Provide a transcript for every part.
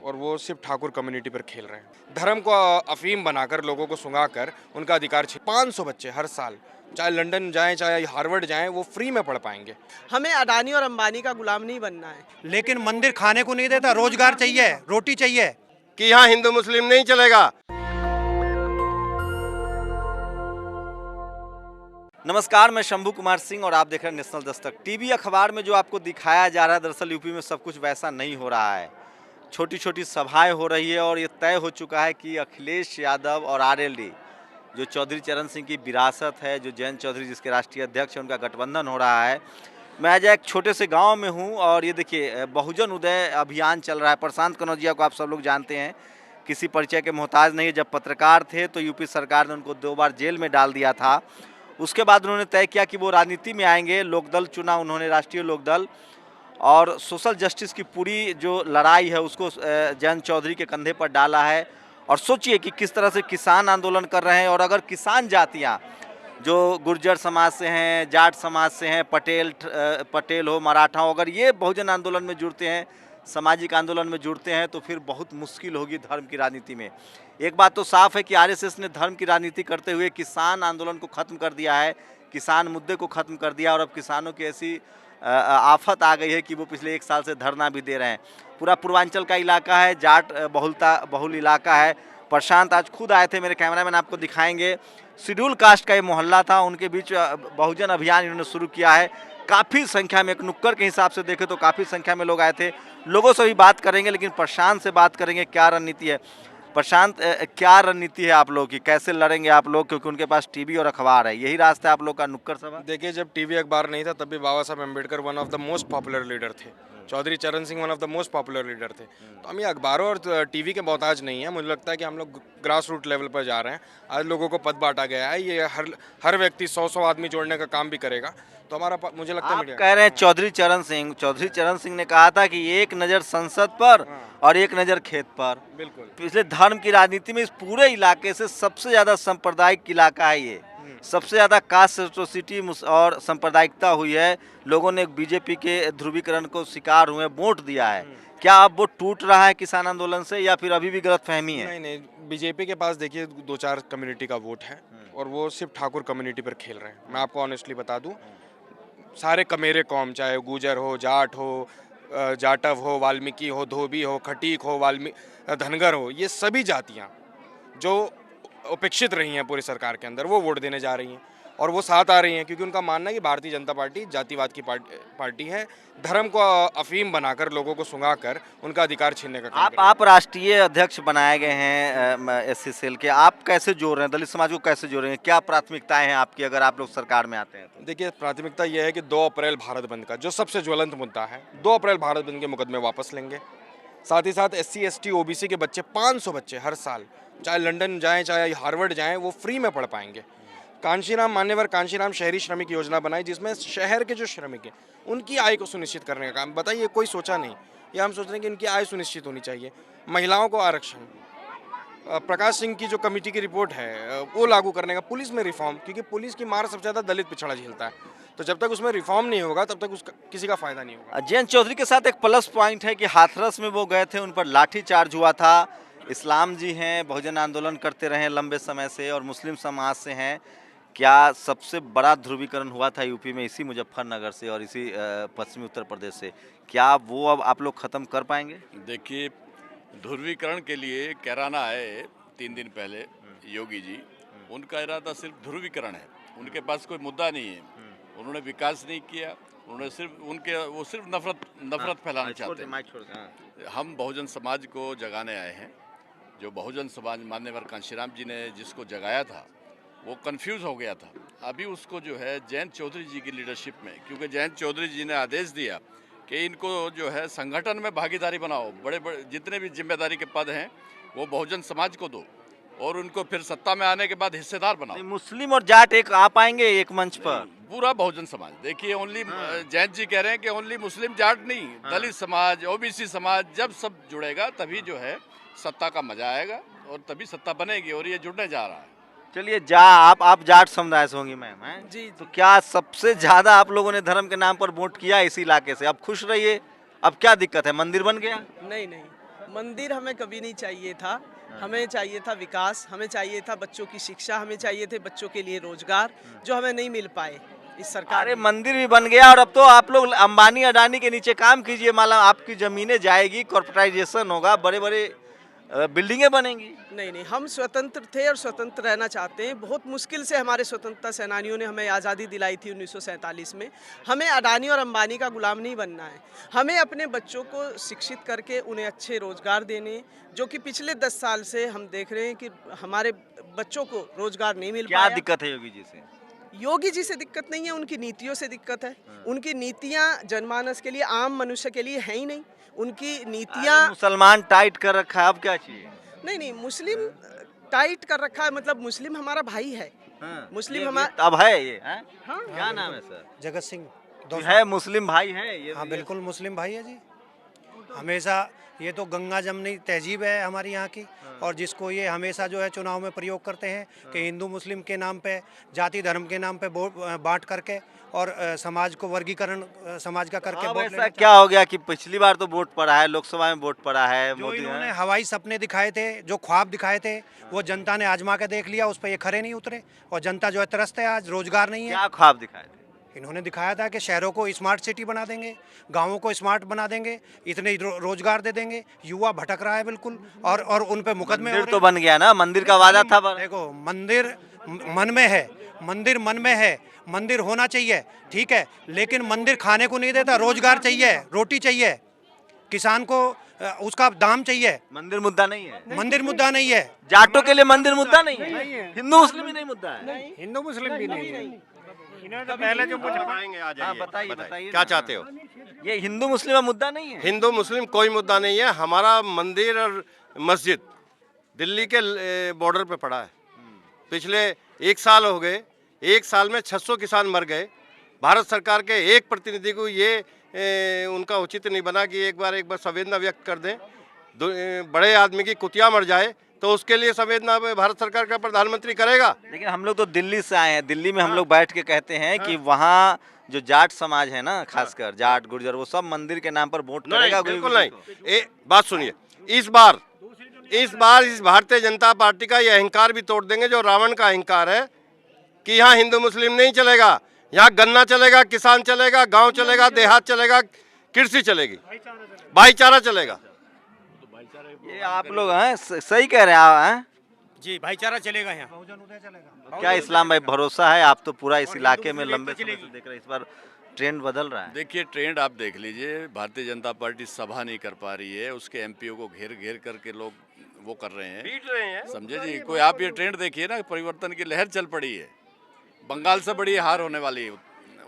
और वो सिर्फ ठाकुर कम्युनिटी पर खेल रहे हैं। धर्म को अफीम बनाकर लोगों को सुंगाकर उनका अधिकार 500 बच्चे हर साल चाहे लंदन जाएं चाहे हार्वर्ड जाएं वो फ्री में पढ़ पाएंगे। हमें अडानी और अंबानी का गुलाम नहीं बनना है। लेकिन मंदिर खाने को नहीं देता, रोजगार चाहिए, रोटी चाहिए। कि यहाँ हिंदू मुस्लिम नहीं चलेगा। नमस्कार, मैं शंभू कुमार सिंह और आप देख रहे हैं नेशनल दस्तक टीवी। अखबार में जो आपको दिखाया जा रहा है, दरअसल यूपी में सब कुछ वैसा नहीं हो रहा है। छोटी छोटी सभाएं हो रही है और ये तय हो चुका है कि अखिलेश यादव और आरएलडी जो चौधरी चरण सिंह की विरासत है, जो जयंत चौधरी जिसके राष्ट्रीय अध्यक्ष हैं, उनका गठबंधन हो रहा है। मैं आज एक छोटे से गांव में हूं और ये देखिए बहुजन उदय अभियान चल रहा है। प्रशांत कनौजिया को आप सब लोग जानते हैं, किसी परिचय के मोहताज नहीं है। जब पत्रकार थे तो यूपी सरकार ने उनको 2 बार जेल में डाल दिया था। उसके बाद उन्होंने तय किया कि वो राजनीति में आएंगे। लोकदल चुना उन्होंने, राष्ट्रीय लोकदल, और सोशल जस्टिस की पूरी जो लड़ाई है उसको जयंत चौधरी के कंधे पर डाला है। और सोचिए कि किस तरह से किसान आंदोलन कर रहे हैं। और अगर किसान जातियाँ जो गुर्जर समाज से हैं, जाट समाज से हैं, पटेल हो, मराठा हो, अगर ये बहुजन आंदोलन में जुड़ते हैं, सामाजिक आंदोलन में जुड़ते हैं तो फिर बहुत मुश्किल होगी धर्म की राजनीति में। एक बात तो साफ है कि आरएसएस ने धर्म की राजनीति करते हुए किसान आंदोलन को ख़त्म कर दिया है, किसान मुद्दे को ख़त्म कर दिया। और अब किसानों की ऐसी आफत आ गई है कि वो पिछले 1 साल से धरना भी दे रहे हैं। पूरा पूर्वांचल का इलाका है, जाट बहुल इलाका है। प्रशांत आज खुद आए थे, मेरे कैमरामैन आपको दिखाएंगे। शेड्यूल कास्ट का ये मोहल्ला था, उनके बीच बहुजन अभियान इन्होंने शुरू किया है। काफ़ी संख्या में, एक नुक्कड़ के हिसाब से देखें तो काफ़ी संख्या में लोग आए थे। लोगों से भी बात करेंगे, लेकिन प्रशांत से बात करेंगे क्या रणनीति है। प्रशांत, क्या रणनीति है आप लोग की, कैसे लड़ेंगे आप लोग, क्योंकि उनके पास टीवी और अखबार है, यही रास्ता है आप लोग का, नुक्कड़ सभा? देखिए, जब टीवी अखबार नहीं था तब भी बाबा Saheb Ambedkar one of the most popular leader थे, चौधरी चरण Singh one of the most popular leader थे। तो हम ये अखबारों और टीवी के मोहताज नहीं है। मुझे लगता है कि हम लोग ग्रास रूट लेवल पर जा रहे हैं। आज लोगों को पद बांटा गया है, ये हर व्यक्ति 100 आदमी जोड़ने का काम भी करेगा। तो हमारा मुझे लगता है आप कह रहे हैं चौधरी चरण सिंह ने कहा था कि एक नज़र संसद पर और एक नज़र खेत पर। बिल्कुल, पिछले धर्म की राजनीति में इस पूरे इलाके से सबसे ज़्यादा सांप्रदायिक इलाका है ये, सबसे ज़्यादा कास्ट एट्रोसिटी और सांप्रदायिकता हुई है। लोगों ने बीजेपी के ध्रुवीकरण को शिकार हुए, वोट दिया है। क्या अब वो टूट रहा है किसान आंदोलन से, या फिर अभी भी गलतफहमी है? नहीं, बीजेपी के पास देखिए 2-4 कम्युनिटी का वोट है और वो सिर्फ ठाकुर कम्युनिटी पर खेल रहे हैं। मैं आपको ऑनेस्टली बता दूं, सारे कमेरे कौम, चाहे गुजर हो, जाट हो, जाटव हो, वाल्मीकि हो, धोबी हो, खटीक हो, धनगर हो, ये सभी जातियाँ जो उपेक्षित रही हैं पूरी सरकार के अंदर, वो वोट देने जा रही हैं और वो साथ आ रही हैं, क्योंकि उनका मानना है कि भारतीय जनता पार्टी जातिवाद की पार्टी है। धर्म को अफीम बनाकर लोगों को सुंगाकर उनका अधिकार छीनने का काम आप राष्ट्रीय अध्यक्ष बनाए गए हैं एससी सेल के, आप कैसे जोड़ रहे हैं, दलित समाज को कैसे जोड़ रहे हैं, क्या प्राथमिकताएं हैं आपकी अगर आप लोग सरकार में आते हैं तो? देखिए, प्राथमिकता यह है कि 2 अप्रैल भारत बंद का जो सबसे ज्वलंत मुद्दा है, 2 अप्रैल भारत बंद के मुकदमे वापस लेंगे। साथ ही साथ SC ST OBC के बच्चे 500 बच्चे हर साल चाहे लंदन जाएं चाहे हार्वर्ड जाएं वो फ्री में पढ़ पाएंगे। कांशीराम, मान्यवर कांशीराम शहरी श्रमिक योजना बनाई, जिसमें शहर के जो श्रमिक हैं उनकी आय को सुनिश्चित करने का काम। बताइए, कोई सोचा नहीं, या हम सोच रहे हैं कि उनकी आय सुनिश्चित होनी चाहिए। महिलाओं को आरक्षण, प्रकाश सिंह की जो कमेटी की रिपोर्ट है वो लागू करने का। पुलिस में रिफॉर्म, क्योंकि पुलिस की मार सबसे ज़्यादा दलित पिछड़ा झेलता है। तो जब तक उसमें रिफॉर्म नहीं होगा तब तक उसका किसी का फायदा नहीं होगा। जयंत चौधरी के साथ एक प्लस पॉइंट है कि हाथरस में वो गए थे, उन पर लाठी चार्ज हुआ था। इस्लाम जी हैं, बहुजन आंदोलन करते रहे लंबे समय से और मुस्लिम समाज से हैं। क्या सबसे बड़ा ध्रुवीकरण हुआ था यूपी में इसी मुजफ्फरनगर से और इसी पश्चिमी उत्तर प्रदेश से, क्या वो अब आप लोग ख़त्म कर पाएंगे? देखिए, ध्रुवीकरण के लिए कैराना आए 3 दिन पहले योगी जी, उनका इरादा सिर्फ ध्रुवीकरण है, उनके पास कोई मुद्दा नहीं है। उन्होंने विकास नहीं किया, उन्होंने सिर्फ नफरत फैलाना चाहते हैं। हम बहुजन समाज को जगाने आए हैं। जो बहुजन समाज मान्यवर कांशीराम जी ने जिसको जगाया था वो कंफ्यूज हो गया था। अभी उसको जो है जयंत चौधरी जी की लीडरशिप में, क्योंकि जयंत चौधरी जी ने आदेश दिया कि इनको जो है संगठन में भागीदारी बनाओ, बड़े बड़े जितने भी जिम्मेदारी के पद हैं वो बहुजन समाज को दो और उनको फिर सत्ता में आने के बाद हिस्सेदार बनाओ। मुस्लिम और जाट एक आ पाएंगे एक मंच पर? पूरा बहुजन समाज, देखिए ओनली जयंत जी कह रहे हैं कि ओनली मुस्लिम जाट नहीं, दलित समाज, OBC समाज, जब सब जुड़ेगा तभी जो है सत्ता का मजा आएगा और तभी सत्ता बनेगी और ये जुड़ने जा रहा है। चलिए, आप जाट समुदाय से होंगी मैम, हैं जी। तो क्या सबसे ज्यादा आप लोगों ने धर्म के नाम पर वोट किया इस इलाके से? अब खुश रहिए, अब क्या दिक्कत है, मंदिर बन गया? नहीं, मंदिर हमें कभी नहीं चाहिए था। हमें चाहिए था विकास, हमें चाहिए था बच्चों की शिक्षा, हमें चाहिए थे बच्चों के लिए रोजगार, जो हमें नहीं मिल पाए इस सरकार अरे में। मंदिर भी बन गया और अब तो आप लोग अंबानी अडानी के नीचे काम कीजिए, माला आपकी जमीनें जाएगी, कॉर्पोरेटाइजेशन होगा, बड़े बड़े बिल्डिंगें बनेंगी। नहीं नहीं, हम स्वतंत्र थे और स्वतंत्र रहना चाहते हैं। बहुत मुश्किल से हमारे स्वतंत्रता सेनानियों ने हमें आज़ादी दिलाई थी 1947 में। हमें अडानी और अंबानी का गुलाम नहीं बनना है। हमें अपने बच्चों को शिक्षित करके उन्हें अच्छे रोजगार देने, जो कि पिछले 10 साल से हम देख रहे हैं कि हमारे बच्चों को रोजगार नहीं मिल क्या पाया। दिक्कत है योगी जी से? योगी जी से दिक्कत नहीं है, उनकी नीतियों से दिक्कत है। उनकी नीतियां जनमानस के लिए, आम मनुष्य के लिए है ही नहीं। उनकी नीतियां अरे मुसलमान टाइट कर रखा है, अब क्या चाहिए? नहीं, मुस्लिम टाइट कर रखा है, मतलब मुस्लिम हमारा भाई है। हाँ, मुस्लिम ये हमारा अब है ये हैं? हाँ, क्या नाम है सर? जगत सिंह है मुस्लिम भाई है ये? हाँ बिल्कुल मुस्लिम भाई है जी। हमेशा ये तो गंगा जमनी तहजीब है हमारी यहाँ की, और जिसको ये हमेशा जो है चुनाव में प्रयोग करते हैं कि हिंदू मुस्लिम के नाम पे, जाति धर्म के नाम पे वोट बांट करके और समाज को वर्गीकरण समाज का करके अब वोट ऐसा लेना क्या हो गया कि पिछली बार तो वोट पड़ा है, लोकसभा में वोट पड़ा है, जो मोदी इन्होंने हैं। हवाई सपने दिखाए थे, जो ख्वाब दिखाए थे, वो जनता ने आजमा के देख लिया, उस पर ये खरे नहीं उतरे और जनता जो है त्रस्त है, आज रोजगार नहीं है। क्या ख्वाब दिखाए थे? इन्होंने दिखाया था कि शहरों को स्मार्ट सिटी बना देंगे, गांवों को स्मार्ट बना देंगे, इतने रोजगार दे देंगे। युवा भटक रहा है बिल्कुल, और उन पे मुकदमे हो मंदिर रहे तो हैं। बन गया ना, मंदिर का वादा था देखो मंदिर मन में है, मंदिर मन में है, मंदिर होना चाहिए, ठीक है, लेकिन मंदिर खाने को नहीं देता, रोजगार चाहिए, रोटी चाहिए, किसान को उसका दाम चाहिए। मंदिर मुद्दा नहीं है, मंदिर मुद्दा नहीं है, जाटों के लिए मंदिर मुद्दा नहीं है, हिंदू मुस्लिम ही नहीं मुद्दा है। हिंदू मुस्लिम भी नहीं है। इन्होंने तो पहले जो कुछ बताएंगे, आ हाँ जाइए, बताइए बताइए क्या ना। चाहते हो? ये हिंदू मुस्लिम का मुद्दा नहीं है। हिंदू मुस्लिम कोई मुद्दा नहीं है। हमारा मंदिर और मस्जिद दिल्ली के बॉर्डर पे पड़ा है। पिछले 1 साल हो गए, 1 साल में 600 किसान मर गए। भारत सरकार के एक प्रतिनिधि को ये उनका उचित नहीं बना कि एक बार संवेदना व्यक्त कर दें। बड़े आदमी की कुतिया मर जाए तो उसके लिए संवेदना भारत सरकार का प्रधानमंत्री करेगा। लेकिन हम लोग तो दिल्ली से आए हैं, दिल्ली में हम लोग बैठ के कहते हैं कि वहाँ जो जाट समाज है ना, खासकर जाट गुर्जर, वो सब मंदिर के नाम पर वोट करेगा। बिल्कुल नहीं। बात सुनिए, इस बार इस भारतीय जनता पार्टी का ये अहंकार भी तोड़ देंगे, जो रावण का अहंकार है कि यहाँ हिंदू मुस्लिम नहीं चलेगा, यहाँ गन्ना चलेगा, किसान चलेगा, गांव चलेगा, देहात चलेगा, कृषि चलेगी, भाईचारा चलेगा। ये आप लोग हैं, सही कह रहे हैं आप हैं? जी भाईचारा चलेगा यहाँ। क्या इस्लाम भाई भरोसा है? आप तो पूरा इस इलाके में लंबे समय से देख रहे हैं, इस बार ट्रेंड बदल रहा है। देखिए ट्रेंड आप देख लीजिए, भारतीय जनता पार्टी सभा नहीं कर पा रही है, उसके एमपीओ को घेर घेर करके लोग वो कर रहे हैं, पीट रहे हैं। समझे जी। कोई आप ये ट्रेंड देखिए ना, परिवर्तन की लहर चल पड़ी है। बंगाल से बड़ी हार होने वाली है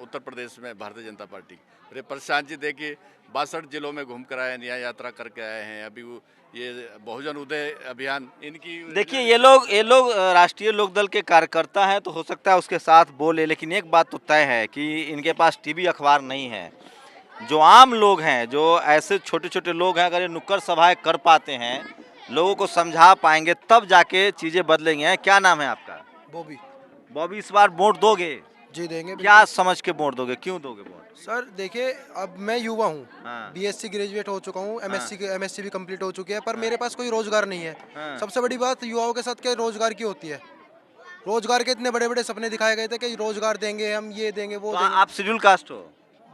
उत्तर प्रदेश में भारतीय जनता पार्टी। अरे प्रशांत जी देखिए, 62 जिलों में घूम कर आए, न्याय यात्रा करके आए हैं। अभी ये बहुजन उदय अभियान इनकी, देखिए ये लोग राष्ट्रीय लोकदल के कार्यकर्ता हैं, तो हो सकता है उसके साथ बोले, लेकिन एक बात तो तय है कि इनके पास टीवी अखबार नहीं है। जो आम लोग हैं, जो ऐसे छोटे छोटे लोग हैं, अगर ये नुक्कड़ सभाएं कर पाते हैं, लोगों को समझा पाएंगे, तब जाके चीज़ें बदलेंगे। क्या नाम है आपका? बॉबी। बॉबी, इस बार वोट दोगे? जी देंगे। क्या समझ के वोट दोगे, क्यों दोगे वोट? सर देखिए, अब मैं युवा हूँ, हाँ। बीएससी ग्रेजुएट हो चुका हूँ, एमएससी भी कंप्लीट हो चुकी है, पर हाँ। मेरे पास कोई रोजगार नहीं है। हाँ। सबसे बड़ी बात युवाओं के साथ क्या रोजगार की होती है। रोजगार के इतने बड़े बड़े सपने दिखाए गए थे कि रोजगार देंगे, हम ये देंगे, वो तो देंगे। आप शेड्यूल कास्ट हो,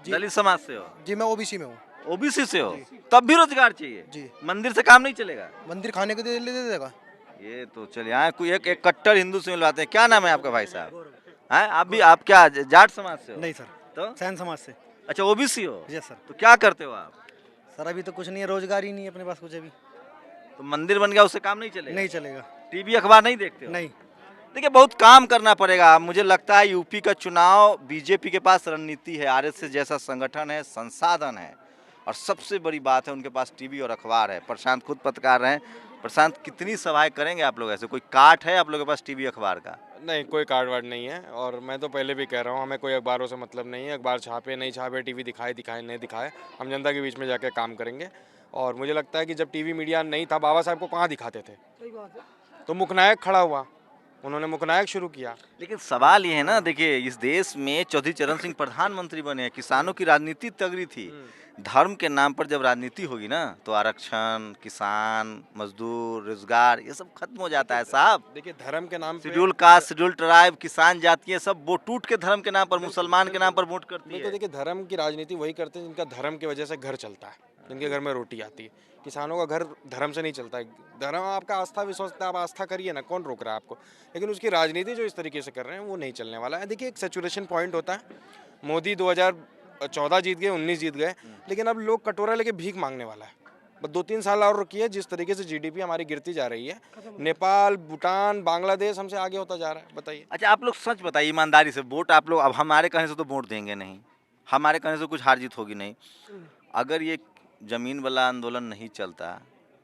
जी। दलित समाज से हो? जी मैं ओबीसी में हूँ। ओबीसी से हो, तब भी रोजगार चाहिए? जी। मंदिर से काम नहीं चलेगा? मंदिर खाने को दे देगा। ये तो चलिए, यहाँ कोई एक कट्टर हिंदू से मिलवाते हैं। क्या नाम है आपका भाई साहब? हैं, आप क्या जाट समाज से हो? नहीं सर, तो सैन समाज से। अच्छा ओबीसी हो? Yes sir. तो क्या करते हो आप? सर अभी तो कुछ नहीं है, रोजगार ही नहीं है अपने पास कुछ अभी। तो मंदिर बन गया, उससे काम नहीं चलेगा? नहीं चलेगा। टीवी अखबार नहीं देखते हो? नहीं। देखिए बहुत काम करना पड़ेगा। मुझे लगता है यूपी का चुनाव, बीजेपी के पास रणनीति है, आरएसएस जैसा संगठन है, संसाधन है, और सबसे बड़ी बात है उनके पास टीवी और अखबार है। प्रशांत खुद पत्रकार हैं। प्रशांत, कितनी सभाएं करेंगे आप लोग? ऐसे कोई काट है आप लोगों के पास टीवी अखबार का? नहीं, कोई कार्ड वार्ड नहीं है। और मैं तो पहले भी कह रहा हूँ, हमें कोई अखबारों से मतलब नहीं है। अखबार छापे नहीं छापे, टीवी दिखाए नहीं दिखाए, हम जनता के बीच में जाकर काम करेंगे। और मुझे लगता है कि जब टीवी मीडिया नहीं था, बाबा साहब को कहाँ दिखाते थे? तो मुखनायक खड़ा हुआ, उन्होंने मुकनायक शुरू किया। लेकिन सवाल ये है ना, देखिए इस देश में चौधरी चरण सिंह प्रधानमंत्री बने हैं, किसानों की राजनीति तगड़ी थी। धर्म के नाम पर जब राजनीति होगी ना तो आरक्षण, किसान, मजदूर, रोजगार ये सब खत्म हो जाता है साहब। देखिए धर्म के नाम पे शेड्यूल कास्ट, शेड्यूल ट्राइब, किसान जातियाँ सब वो टूट के धर्म के नाम पर, मुसलमान के नाम पर वोट करती तो है। देखिए धर्म की राजनीति वही करते हैं जिनका धर्म की वजह से घर चलता है, जिनके घर में रोटी आती है। किसानों का घर धर्म से नहीं चलता है। धर्म आपका आस्था विश्वास, आप आस्था करिए ना, कौन रोक रहा है आपको। लेकिन उसकी राजनीति जो इस तरीके से कर रहे हैं वो नहीं चलने वाला है। देखिए एक सैचुरेशन पॉइंट होता है। मोदी 2014 जीत गए, 19 जीत गए, लेकिन अब लोग कटोरा लेके भीख मांगने वाला है। बस 2-3 साल और रुकिए, जिस तरीके से जीडीपी हमारी गिरती जा रही है, नेपाल, भूटान, बांग्लादेश हमसे आगे होता जा रहा है। बताइए। अच्छा आप लोग सच बताइए ईमानदारी से, वोट आप लोग अब हमारे कहने से तो वोट देंगे नहीं, हमारे कहने से कुछ हार जीत होगी नहीं। अगर ये जमीन वाला आंदोलन नहीं चलता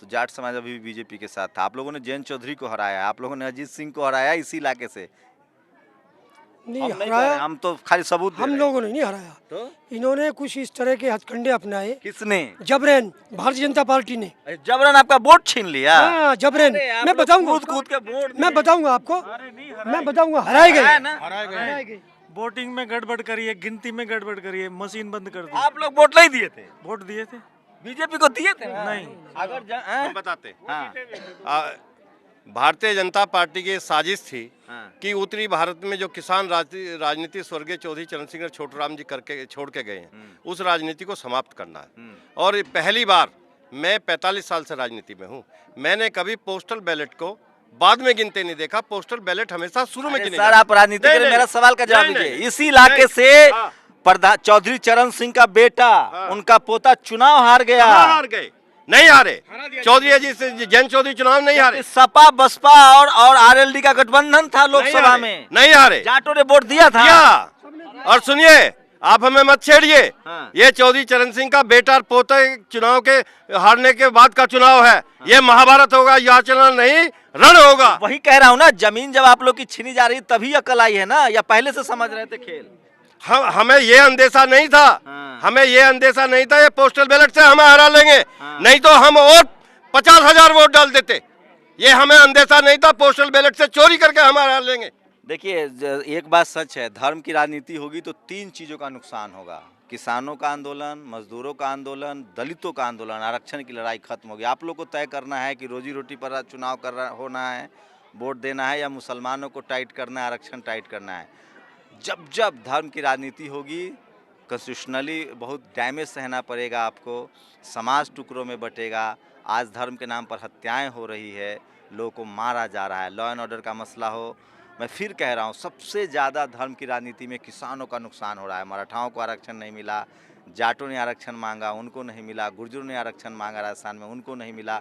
तो जाट समाज अभी भी बीजेपी के साथ था। आप लोगों ने जयंत चौधरी को हराया, आप लोगों ने अजीत सिंह को हराया इसी इलाके से। नहीं हम नहीं कह हराया, रहे, हम तो खाली सबूत दे हम रहे हैं। लोगों ने नहीं हराया। तो इन्होंने कुछ इस तरह के हथकंडे अपनाए, किसने? जबरन, भारतीय जनता पार्टी ने। जबरन आपका वोट छीन लिया? हाँ जबरन, मैं बताऊंगा, कूद के वोट मैं बताऊंगा आपको, मैं बताऊंगा। हराए गए, हराए गए। वोटिंग में गड़बड़ करिए, गिनती में गड़बड़ करिए, मशीन बंद कर दी। आप लोग वोट नहीं दिए थे? वोट दिए थे? बीजेपी को दिए थे? नहीं। अगर हम बताते हाँ भारतीय जनता पार्टी की साजिश थी हाँ। कि उत्तरी भारत में जो किसान राजनीति स्वर्गीय चौधरी चरण सिंह और छोटूराम जी करके छोड़ के गए हैं, उस राजनीति को समाप्त करना है। और ये पहली बार, मैं 45 साल से राजनीति में हूँ, मैंने कभी पोस्टल बैलेट को बाद में गिनते नहीं देखा। पोस्टल बैलेट हमेशा शुरू में गिने सर आप राजनीति नहीं, करें, नहीं, मेरा सवाल का जवाब नहीं, दीजिए। नहीं, इसी इलाके नहीं, से हाँ। प्रधान चौधरी चरण सिंह का बेटा, उनका पोता चुनाव हार गया। हार गए? नहीं हारे। चौधरी जी से जयंत चौधरी चुनाव नहीं हारे। सपा, बसपा और आरएलडी का गठबंधन था लोकसभा में, नहीं हारे। जाटों ने वोट दिया था। और सुनिए, आप हमें मत छेड़िए। हाँ। ये चौधरी चरण सिंह का बेटा और पोता चुनाव के हारने के बाद का चुनाव है। ये महाभारत होगा, यहाँ चलना नहीं, रण होगा। वही कह रहा हूँ ना, जमीन जब आप लोग की छीनी जा रही तभी अकल आई है ना, या पहले से समझ रहे थे खेल? हमें ये अंदेशा नहीं था। हाँ। हमें ये अंदेशा नहीं था ये पोस्टल बैलेट से हमें हरा लेंगे। हाँ। नहीं तो हम और 50,000 वोट डाल देते। ये हमें अंदेशा नहीं था, पोस्टल बैलेट से चोरी करके हम हरा लेंगे। देखिए एक बात सच है, धर्म की राजनीति होगी तो 3 चीज़ों का नुकसान होगा। किसानों का आंदोलन, मजदूरों का आंदोलन, दलितों का आंदोलन, आरक्षण की लड़ाई खत्म होगी। आप लोग को तय करना है कि रोजी रोटी पर चुनाव होना है, वोट देना है, या मुसलमानों को टाइट करना है, आरक्षण टाइट करना है। जब जब धर्म की राजनीति होगी, कॉन्स्टिट्यूशनली बहुत डैमेज सहना पड़ेगा आपको, समाज टुकड़ों में बटेगा। आज धर्म के नाम पर हत्याएं हो रही है, लोगों को मारा जा रहा है, लॉ एंड ऑर्डर का मसला हो। मैं फिर कह रहा हूँ, सबसे ज़्यादा धर्म की राजनीति में किसानों का नुकसान हो रहा है। मराठाओं को आरक्षण नहीं मिला, जाटों ने आरक्षण मांगा, उनको नहीं मिला, गुर्जरों ने आरक्षण मांगा राजस्थान में, उनको नहीं मिला।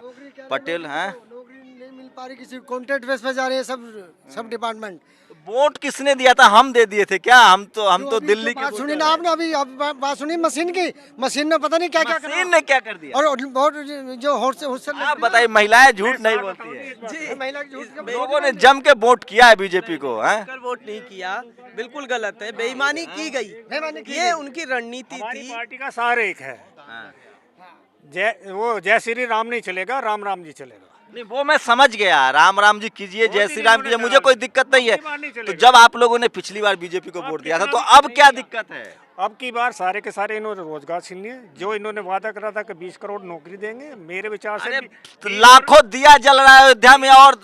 पटेल हैं, नौकरी नहीं मिल पा रही, किसी कॉन्ट्रैक्ट बेस पे जा रहे हैं सब डिपार्टमेंट। वोट किसने दिया था? हम दे दिए थे क्या? हम तो दिल्ली की बात सुनी ना आपने, अभी बात सुनी मशीन की। मशीन में पता नहीं क्या क्या मशीन ने क्या कर दिया? और बहुत जो आप बताइए, महिलाएं झूठ नहीं बोलती है। जी, महिला की झूठ के लोगों ने जम के वोट किया है बीजेपी को, हैं? कर वोट नहीं किया, बिल्कुल गलत है, बेईमानी की गई। ये उनकी रणनीति थी। पार्टी का सार एक है, जय श्री राम नहीं चलेगा, राम राम जी चलेगा। नहीं वो मैं समझ गया, राम राम जी कीजिए, जय श्री राम कीजिए, मुझे कोई दिक्कत नहीं है। नहीं तो चलेगा। जब आप लोगों ने पिछली बार बीजेपी को वोट दिया था तो अब क्या दिक्कत है? अब की बार सारे के सारे इन्होंने रोजगार छीन लिए। जो इन्होंने वादा करा था कि 20 करोड़ नौकरी देंगे, मेरे विचार से अरे लाखों दिया जल रहा है अयोध्या में और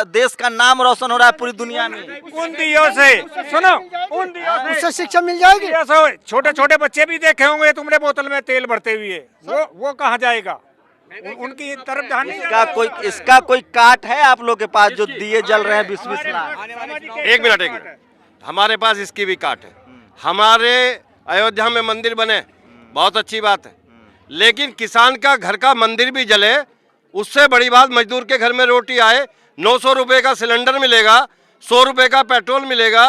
देश का नाम रोशन हो रहा है पूरी दुनिया में। उन दियों से सुनो, उन दियों से उससे शिक्षा मिल जाएगी। छोटे छोटे बच्चे भी देखे होंगे तुमने बोतल में तेल भरते हुए, वो कहाँ जाएगा? उनकी तरफ ध्यान नहीं। इसका कोई काट है आप लोग के पास जो दिए जल रहे हैं 20-20 लाख? एक मिनट, हमारे पास इसकी भी काट है। हमारे अयोध्या में मंदिर बने, बहुत अच्छी बात है, लेकिन किसान का घर का मंदिर भी जले, उससे बड़ी बात मजदूर के घर में रोटी आए। 900 रुपये का सिलेंडर मिलेगा, 100 रुपये का पेट्रोल मिलेगा,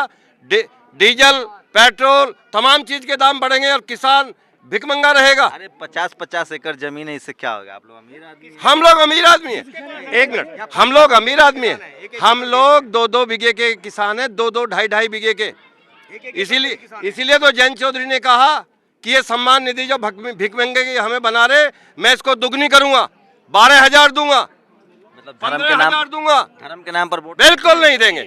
डीजल पेट्रोल तमाम चीज के दाम बढ़ेंगे और किसान भिकमंगा रहेगा। अरे 50-50 एकड़ जमीन है, इससे क्या होगा? आप लोग अमीर आदमी हैं। हम लोग अमीर आदमी हैं। एक मिनट, हम लोग अमीर आदमी हैं। हम लोग 2-2 बीघे के किसान हैं, 2-2 ढाई बीघे के। इसीलिए तो जयंत चौधरी ने कहा कि ये सम्मान निधि जो भिकमंगे की हमें बना रहे, मैं इसको दुगनी करूंगा, 12,000 दूंगा। मतलब धर्म के नाम 15,000 दूंगा, धर्म के नाम पर वोट बिल्कुल नहीं देंगे।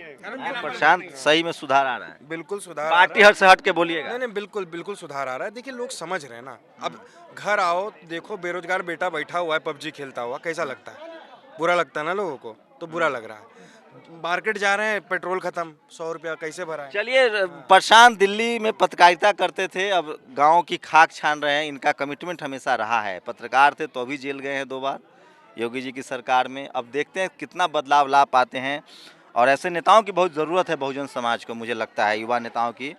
प्रशांत, सही में सुधार आ रहा है? बिल्कुल सुधार पार्टी हट से हट के बोलिएगा। नहीं नहीं, बिल्कुल बिल्कुल सुधार आ रहा है। देखिए लोग समझ रहे हैं ना। अब घर आओ, देखो बेरोजगार बेटा बैठा हुआ है पबजी खेलता हुआ, कैसा लगता है? बुरा लगता है ना लोगों को, तो बुरा लग रहा है। मार्केट जा रहे हैं, पेट्रोल खत्म, 100 रुपया कैसे भरा है? चलिए, प्रशांत दिल्ली में पत्रकारिता करते थे, अब गांव की खाक छान रहे हैं। इनका कमिटमेंट हमेशा रहा है। पत्रकार थे तो भी जेल गए हैं 2 बार योगी जी की सरकार में। अब देखते हैं कितना बदलाव ला पाते हैं। और ऐसे नेताओं की बहुत ज़रूरत है बहुजन समाज को, मुझे लगता है, युवा नेताओं की।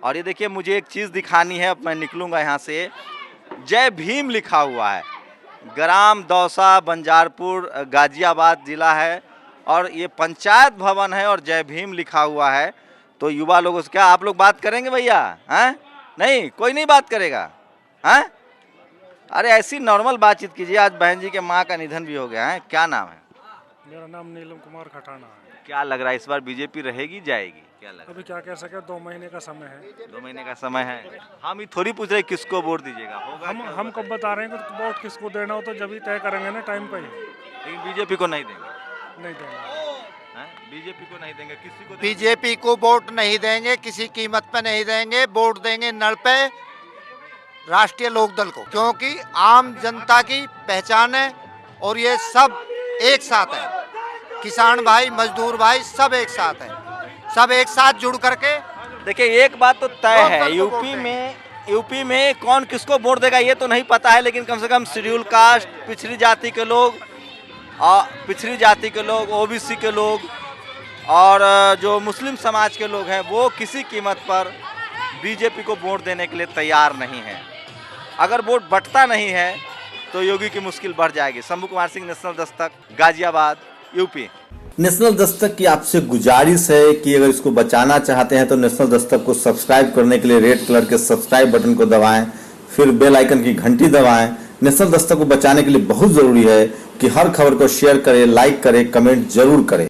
और ये देखिए, मुझे एक चीज़ दिखानी है, अब मैं निकलूँगा यहाँ से। जय भीम लिखा हुआ है, ग्राम दौसा, बंजारपुर, गाजियाबाद जिला है, और ये पंचायत भवन है और जय भीम लिखा हुआ है। तो युवा लोगों से क्या आप लोग बात करेंगे भैया? हैं? नहीं, कोई नहीं बात करेगा? हैं? अरे ऐसी नॉर्मल बातचीत कीजिए। आज बहन जी के माँ का निधन भी हो गया है। क्या नाम है? मेरा नाम नीलम कुमार खटाना है। क्या लग रहा है इस बार बीजेपी रहेगी, जाएगी? क्या लग रहा अभी क्या कह सके, 2 महीने का समय है। है? 2 महीने का समय है। हम ये थोड़ी पूछ रहे किसको वोट दीजिएगा, होगा क्या? हम कब बता रहे हैं कि वोट किसको देना हो, तो जब ही तय करेंगे ना टाइम पे ही। लेकिन बीजेपी को नहीं देंगे? नहीं देंगे। बीजेपी को नहीं देंगे, किसी को? बीजेपी को वोट नहीं देंगे, किसी कीमत पे नहीं देंगे। वोट देंगे नल पे, राष्ट्रीय लोकदल को, क्योंकि आम जनता की पहचान है और ये सब एक साथ है। किसान भाई, मजदूर भाई, सब एक साथ है, सब एक साथ जुड़ करके। देखिए, एक बात तो तय है, यूपी में कौन किसको वोट देगा ये तो नहीं पता है, लेकिन कम से कम शेड्यूल कास्ट, पिछड़ी जाति के लोग, ओबीसी के लोग और जो मुस्लिम समाज के लोग हैं, वो किसी कीमत पर बीजेपी को वोट देने के लिए तैयार नहीं है। अगर वोट बंटता नहीं है तो योगी की मुश्किल बढ़ जाएगी। Shambhu Kumar Singh, national Dastak, Ghaziabad, UP. National Dastak की आपसे गुजारिश है कि अगर इसको बचाना चाहते हैं तो नेशनल दस्तक को सब्सक्राइब करने के लिए रेड कलर के सब्सक्राइब बटन को दबाएं, फिर बेल आइकन की घंटी दबाएं। नेशनल दस्तक को बचाने के लिए बहुत जरूरी है कि हर खबर को शेयर करें, लाइक करें, कमेंट जरूर करें।